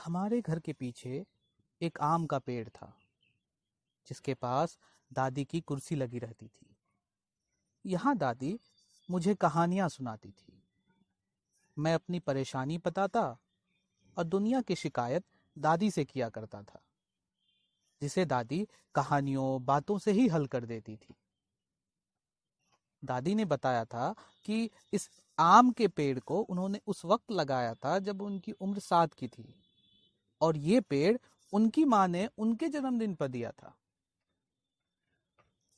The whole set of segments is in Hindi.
हमारे घर के पीछे एक आम का पेड़ था जिसके पास दादी की कुर्सी लगी रहती थी। यहाँ दादी मुझे कहानियां सुनाती थी। मैं अपनी परेशानी बताता और दुनिया की शिकायत दादी से किया करता था, जिसे दादी कहानियों बातों से ही हल कर देती थी। दादी ने बताया था कि इस आम के पेड़ को उन्होंने उस वक्त लगाया था जब उनकी उम्र 7 की थी, और ये पेड़ उनकी माँ ने उनके जन्मदिन पर दिया था।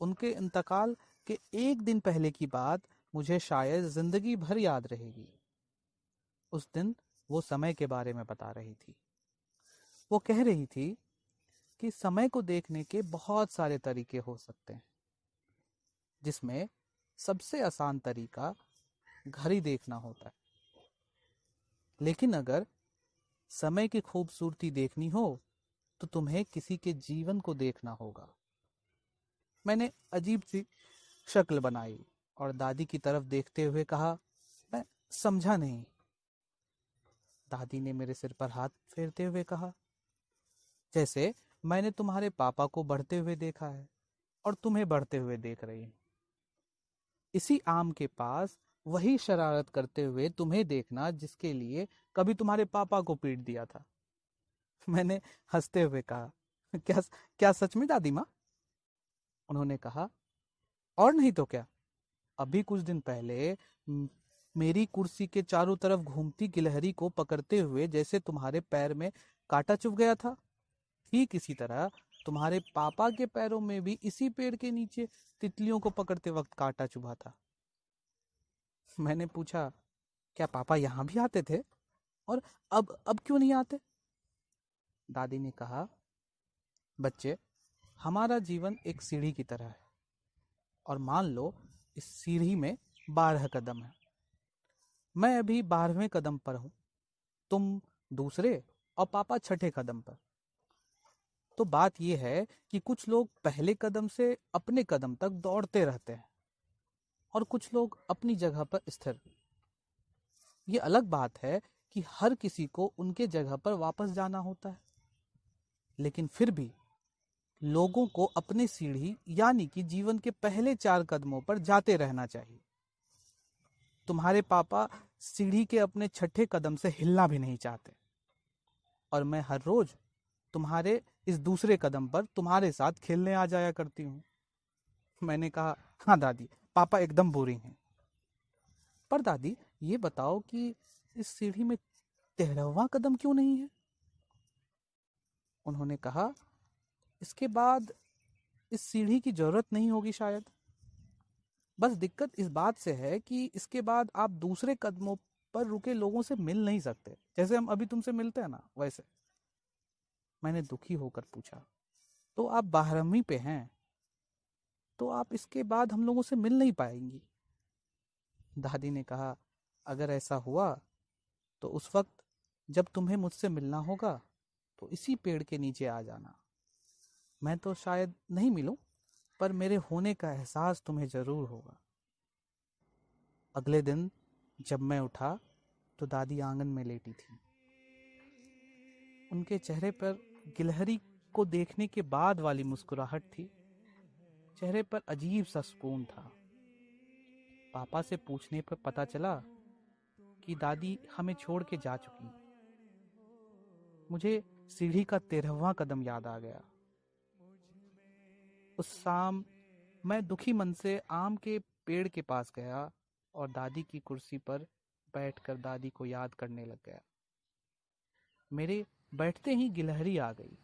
उनके इंतकाल के एक दिन पहले की बात मुझे शायद जिंदगी भर याद रहेगी। उस दिन वो समय के बारे में बता रही थी। वो कह रही थी कि समय को देखने के बहुत सारे तरीके हो सकते हैं, जिसमें सबसे आसान तरीका घड़ी देखना होता है। लेकिन अगर समय की खूबसूरती देखनी हो तो तुम्हें किसी के जीवन को देखना होगा। मैंने अजीब सी शक्ल बनाई और दादी की तरफ देखते हुए कहा, मैं समझा नहीं। दादी ने मेरे सिर पर हाथ फेरते हुए कहा, जैसे मैंने तुम्हारे पापा को बढ़ते हुए देखा है और तुम्हें बढ़ते हुए देख रही हूँ। इसी आम के पास वही शरारत करते हुए तुम्हें देखना जिसके लिए कभी तुम्हारे पापा को पीट दिया था। मैंने हंसते हुए कहा, क्या क्या सच में दादी माँ? उन्होंने कहा, और नहीं तो क्या। अभी कुछ दिन पहले मेरी कुर्सी के चारों तरफ घूमती गिलहरी को पकड़ते हुए जैसे तुम्हारे पैर में कांटा चुभ गया था, ठीक इसी तरह तुम्हारे पापा के पैरों में भी इसी पेड़ के नीचे तितलियों को पकड़ते वक्त कांटा चुभा था। मैंने पूछा, क्या पापा यहाँ भी आते थे? और अब क्यों नहीं आते? दादी ने कहा, बच्चे, हमारा जीवन एक सीढ़ी की तरह है, और मान लो इस सीढ़ी में 12 कदम है। मैं अभी 12वें कदम पर हूँ, तुम दूसरे और पापा छठे कदम पर। तो बात यह है कि कुछ लोग पहले कदम से अपने कदम तक दौड़ते रहते हैं और कुछ लोग अपनी जगह पर स्थिर। ये अलग बात है कि हर किसी को उनके जगह पर वापस जाना होता है, लेकिन फिर भी लोगों को अपने सीढ़ी यानी कि जीवन के पहले 4 कदमों पर जाते रहना चाहिए। तुम्हारे पापा सीढ़ी के अपने छठे कदम से हिलना भी नहीं चाहते, और मैं हर रोज तुम्हारे इस दूसरे कदम पर तुम्हारे साथ खेलने आ जाया करती हूँ। मैंने कहा, हाँ दादी, पापा एकदम बोरिंग हैं। पर दादी, ये बताओ कि इस सीढ़ी में 13वां कदम क्यों नहीं है? उन्होंने कहा, इसके बाद इस सीढ़ी की जरूरत नहीं होगी शायद। बस दिक्कत इस बात से है कि इसके बाद आप दूसरे कदमों पर रुके लोगों से मिल नहीं सकते, जैसे हम अभी तुमसे मिलते हैं ना, वैसे। मैंने दुखी होकर पूछा, तो आप 12वीं पे हैं, तो आप इसके बाद हम लोगों से मिल नहीं पाएंगी? दादी ने कहा, अगर ऐसा हुआ तो उस वक्त जब तुम्हें मुझसे मिलना होगा तो इसी पेड़ के नीचे आ जाना। मैं तो शायद नहीं मिलूं, पर मेरे होने का एहसास तुम्हें जरूर होगा। अगले दिन जब मैं उठा तो दादी आंगन में लेटी थी। उनके चेहरे पर गिलहरी को देखने के बाद वाली मुस्कुराहट थी। चेहरे पर अजीब सा सुकून था। पापा से पूछने पर पता चला कि दादी हमें छोड़ के जा चुकी। मुझे सीढ़ी का 13वां कदम याद आ गया। उस शाम मैं दुखी मन से आम के पेड़ के पास गया और दादी की कुर्सी पर बैठकर दादी को याद करने लग गया। मेरे बैठते ही गिलहरी आ गई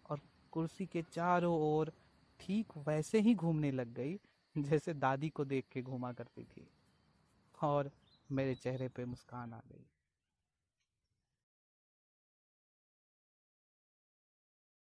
और कुर्सी के चारों ओर ठीक वैसे ही घूमने लग गई जैसे दादी को देख के घूमा करती थी, और मेरे चेहरे पे मुस्कान आ गई।